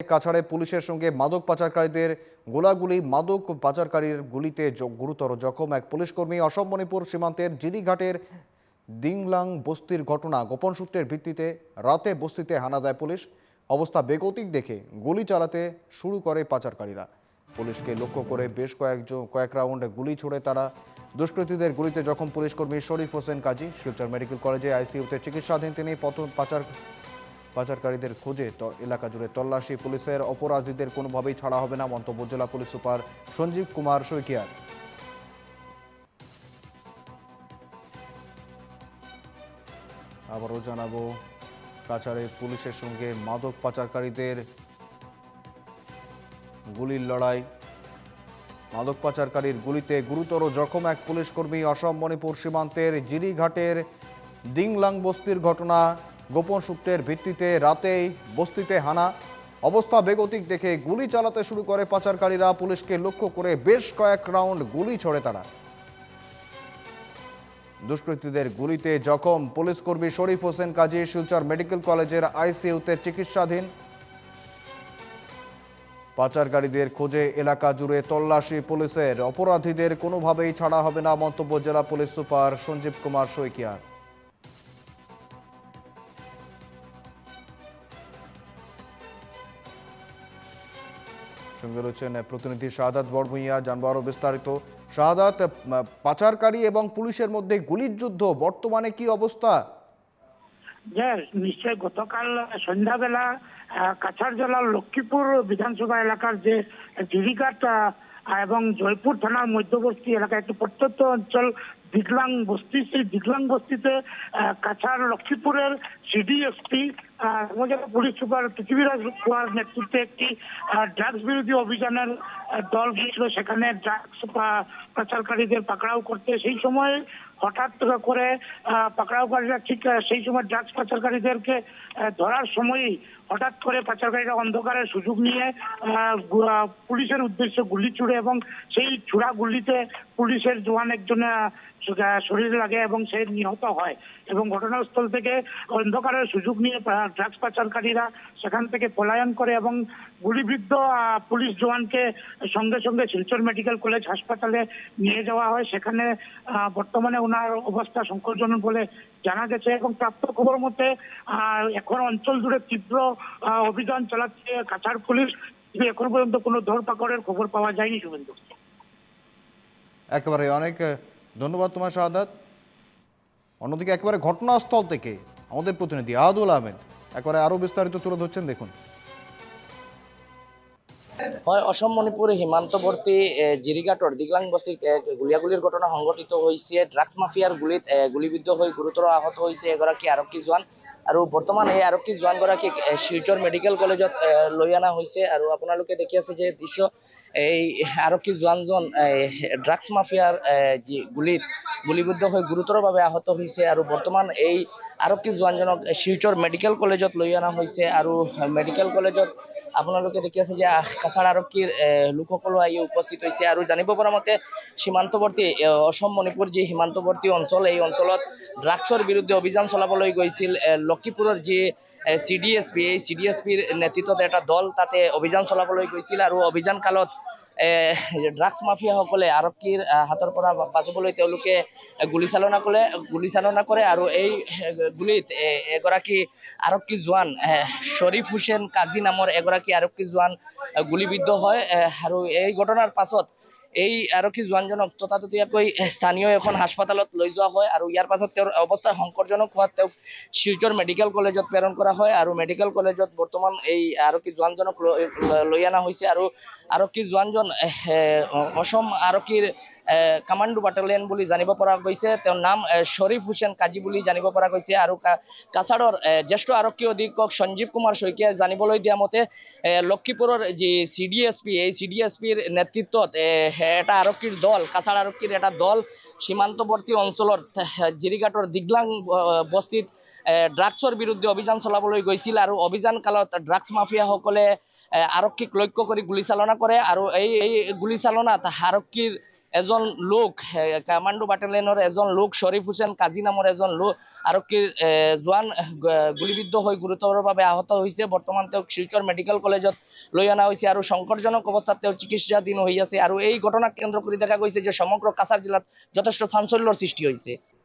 কাছাড়ে পুলিশের সঙ্গে মাদক পাচারকারীদের গোলাগুলি। মাদক পাচারকারীর গুলিতে গুরুতর জখম এক পুলিশকর্মী। অসম মণিপুর সীমান্তের জিরিঘাটের দিংলাং বস্তির ঘটনা। গোপন সূত্রের ভিত্তিতে রাতে বস্তিতে হানা দেয় পুলিশ। অবস্থা বেগতিক দেখে গুলি চালাতে শুরু করে পাচারকারীরা। পুলিশকে লক্ষ্য করে বেশ কয়েক রাউন্ড গুলি ছোড়ে তারা। দুষ্কৃতীদের গুলিতে জখম পুলিশকর্মী শরীফ হোসেন কাজী। শিলচর মেডিকেল কলেজে আইসিইউতে চিকিৎসাধীন তিনি। পাচারকারীদের খোঁজে এলাকা জুড়ে তল্লাশি পুলিশের। অপরাধীদের কোনোভাবেই ছাড়া হবে না, মন্তব্য জেলা পুলিশ সুপার সঞ্জীব কুমার শইকিয়ার। আবারও জানাবো, কাছাড়ে পুলিশের সঙ্গে মাদক পাচারকারীদের গুলির লড়াই। মাদক পাচারকারীর গুলিতে গুরুতর জখম এক পুলিশকর্মী। অসম মণিপুর সীমান্তের জিরিঘাটের দিংলাং বস্তির ঘটনা। গোপন সূত্রের ভিত্তিতে রাতেই বস্তিতে হানা। অবস্থা বেগতিক দেখে গুলি চালাতে শুরু করে পাচারকারীরা। পুলিশকে লক্ষ্য করে বেশ কয়েক রাউন্ড গুলি ছোড়ে তারা। দুষ্কৃতীদের গুলিতে জখম পুলিশকর্মী শরীফ হোসেন কাজী। শিলচর মেডিকেল কলেজের আইসিইউতে চিকিৎসাধীন। পাচারকারীদের খোঁজে এলাকা জুড়ে তল্লাশি পুলিশের। অপরাধীদের কোনোভাবেই ছাড়া হবে না, মন্তব্য জেলা পুলিশ সুপার সঞ্জীব কুমার শইকিয়ার। সঙ্গে রয়েছেন প্রতিনিধি শাহাদাত বড়ভূঁইয়া, জানবো আরো বিস্তারিত। শাহাদাত, পাচারকারী এবং পুলিশের মধ্যে গুলির যুদ্ধ, বর্তমানে কি অবস্থা? নিশ্চয় গতকাল সন্ধ্যাবেলা কাছাড় জেলার লক্ষ্মীপুর বিধানসভা এলাকার যে জিরিঘাট এবং জয়পুর থানার মধ্যবর্তী এলাকায় একটি প্রত্যন্ত অঞ্চল দিগলাং বস্তি, সেই দিগলাং বস্তিতে কাছাড় লক্ষ্মীপুরের সিডিএসপি পুলিশ সুপার পৃথিবীরাজ কুমার নেতৃত্বে একটি ড্রাগস বিরোধী অভিযানের দল গিয়েছিল সেখানে ড্রাগস পাচারকারীদের পাকড়াও করতে। সেই সময় হঠাৎ করে পাকড়াওকারীরা ঠিক সেই সময় ড্রাগস পাচারকারীদেরকে ধরার সময়ই হঠাৎ করে পাচারকারীরা অন্ধকারের সুযোগ নিয়ে পুলিশের উদ্দেশ্যে গুলি ছুড়ে এবং সেই ছুড়া গুলিতে পুলিশের জওয়ান একজন শরীরে লাগে এবং সে নিহত হয়। এবং ঘটনাস্থল থেকে অন্ধকারের সুযোগ নিয়ে ড্রাগস পাচারকারীরা সেখান থেকে পলায়ন করে এবং গুলিবিদ্ধ পুলিশ জওয়ানকে সঙ্গে সঙ্গে শিলচর মেডিকেল কলেজ হাসপাতালে নিয়ে যাওয়া হয়। সেখানে বর্তমানে ওনার অবস্থা সংকটজনক বলে জানা গেছে এবং প্রাপ্ত খবর মতে এখন অঞ্চল জুড়ে তীব্র অভিযান চালাচ্ছে কাছাড় পুলিশ। এখন পর্যন্ত কোনো ধরপাকড়ের খবর পাওয়া যায়নি। শুভেন্দু, একেবারে অনেক ধন্যবাদ তোমার শাহাদাত। অন্যদিকে একেবারে ঘটনাস্থল থেকে আমাদের প্রতিনিধি আহাদুল আহমেদ একেবারে আরো বিস্তারিত তুলে ধরছেন, দেখুন। হয় অসম মণিপুর সীমান্তবর্তী জিরিঘাটৰ দিগলাং বস্তিত গুলিয়াগুলিৰ ঘটনা সংঘটিত হৈছে। ড্ৰাগছ মাফিয়াৰ গুলিত গুলিবিদ্ধ হৈ গুৰুতৰ আহত হৈছে এগৰাকী আৰক্ষী জোৱান আৰু বৰ্তমান এই আৰক্ষী জোৱানগৰাকীক শিলচৰ মেডিকেল কলেজত লৈ অনা হৈছে। আৰু আপোনালোকে দেখি আছে যে দৃশ্য, এই আৰক্ষী জোৱানজন ড্ৰাগছ মাফিয়াৰ গুলিত গুলিবিদ্ধ হৈ গুৰুতৰভাৱে আহত হৈছে আৰু বৰ্তমান এই আৰক্ষী জোৱানজনক শিলচৰ মেডিকেল কলেজত লৈ অনা হৈছে। আৰু মেডিকেল কলেজত আপোনালোকে দেখি আছে যে কাছাড় আৰক্ষীৰ লোকসকলো আহি উপস্থিত হৈছে। আৰু জানিব পৰা মতে সীমান্তৱৰ্তী অসম মণিপুৰ যি সীমান্তৱৰ্তী অঞ্চল, এই অঞ্চলত ড্ৰাগছৰ বিৰুদ্ধে অভিযান চলাবলৈ গৈছিল লক্ষীপুৰৰ যি চিডিএছপি, এই চিডিএছপিৰ নেতৃত্বত এটা দল তাতে অভিযান চলাবলৈ গৈছিল। আৰু অভিযান কালত ড্ৰাগছ মাফিয়াসকলে আৰক্ষীৰ হাতৰ পৰা বাচিবলৈ তেওঁলোকে গুলীচালনা কৰে আৰু এই গুলিত এগৰাকী আৰক্ষী জোৱান শরীফ হোসেন কাজী নামৰ এগৰাকী আৰক্ষী জোৱান গুলিবিদ্ধ হয়। আৰু এই ঘটনাৰ পাছত এই আৰক্ষী জোৱানজনক ততাতৈয়াকৈ স্থানীয় এখন হাস্পাতালত লৈ যোৱা হয় আৰু ইয়াৰ পাছত তেওঁৰ অৱস্থা সংকটজনক হোৱাত তেওঁক শিলচৰ মেডিকেল কলেজত প্ৰেৰণ কৰা হয়। আৰু মেডিকেল কলেজত বৰ্তমান এই আৰক্ষী জোৱানজনক লৈ অনা হৈছে। আৰু আৰক্ষী জোৱানজন অসম আৰক্ষীৰ কামাণ্ডো বাটালিয়ন বুলি জানিব পৰা গৈছে। তেওঁৰ নাম শরীফ হোসেন কাজী বুলি জানিব পৰা গৈছে। আৰু কাছাড়ৰ জ্যেষ্ঠ আৰক্ষী অধীক্ষক সঞ্জীৱ কুমাৰ শইকীয়াই জানিবলৈ দিয়া মতে লক্ষীপুৰৰ যি চিডিএছপি, এই চিডিএছপিৰ নেতৃত্বত এটা আৰক্ষীৰ দল, কাছাড় আৰক্ষীৰ এটা দল সীমান্তৱৰ্তী অঞ্চলত জিৰিঘাটৰ দিগলাং বস্তিত ড্ৰাগছৰ বিৰুদ্ধে অভিযান চলাবলৈ গৈছিল। আৰু অভিযান কালত ড্ৰাগছ মাফিয়াসকলে আৰক্ষীক লক্ষ্য কৰি গুলীচালনা কৰে আৰু এই গুলীচালনাত আৰক্ষীৰ এজন লোক কামাণ্ডো বাটালিয়নৰ এজন লোক শ্বৰীফ হুছেইন কাজী নামৰ এজন লোক আৰক্ষীৰ জোৱান গুলীবিদ্ধ হৈ গুৰুতৰভাৱে আহত হৈছে। বৰ্তমান তেওঁক শিলচৰ মেডিকেল কলেজত লৈ অনা হৈছে আৰু সংকটজনক অৱস্থাত তেওঁ চিকিৎসাধীন হৈ আছে। আৰু এই ঘটনাক কেন্দ্ৰ কৰি দেখা গৈছে যে সমগ্ৰ কাছাৰ জিলাত যথেষ্ট চাঞ্চল্যৰ সৃষ্টি হৈছে।